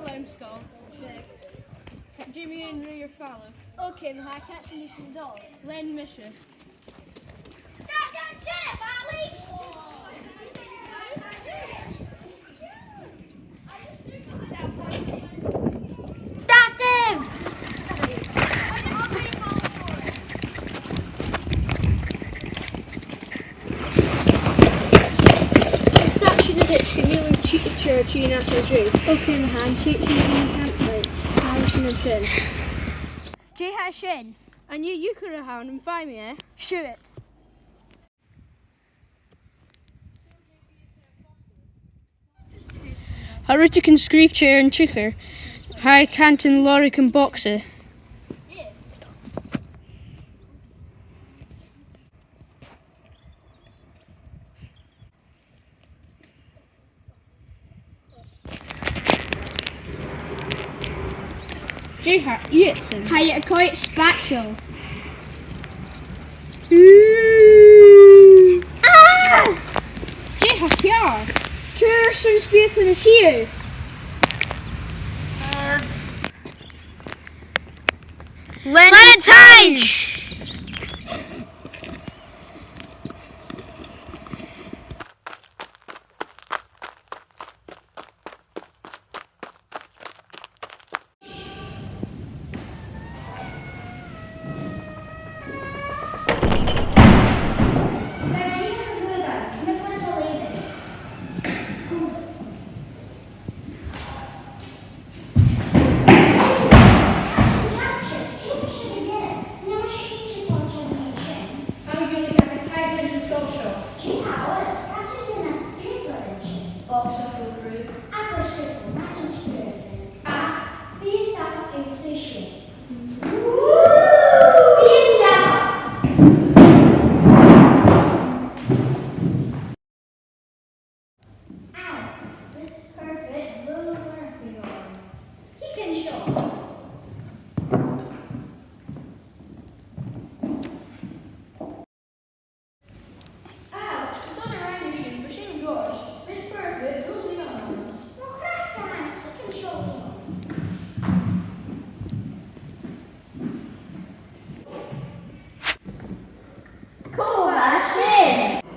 Bun-Sgoil. Jimmy and your father. Okay, maar hij catch een mission door. Len Misha. Start that ship, Ali! Start them! Statue of it, can you church in SLG? Okay, my hand, take you in the campsite. Harrison and Finn. Jay has Shin. And you could have hound and find me, eh? Shoot it. Harriet can screef chair and chicker. Harry Canton, Laurie can boxer. Jay Yitson. Hij kooit spatchel. Ah! Jay Hakiar. Kirsten Speuclairean is here. Lennon.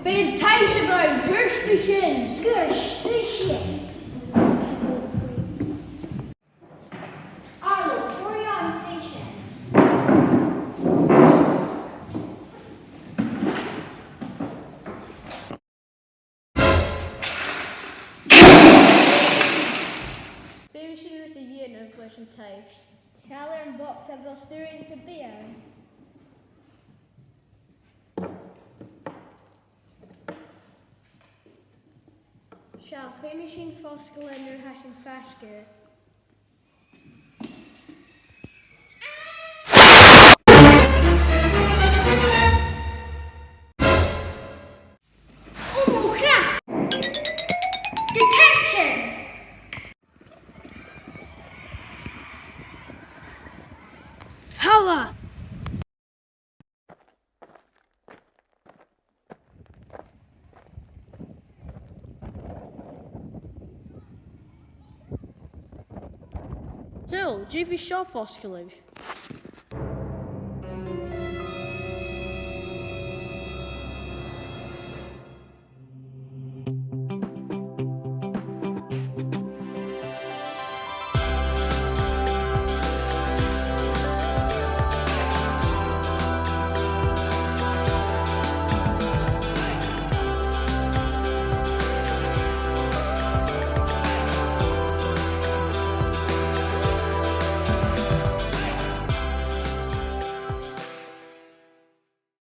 Been times around, hurst mission, skirsh, species. Arlo, orientation. Baby should have the year no question type. Schaller en box hebben wel sturing te bieden. Shall finishing Foscalander hashing fasker. Oh crap! Detection! Holla! So, JV Shaw Foscalig.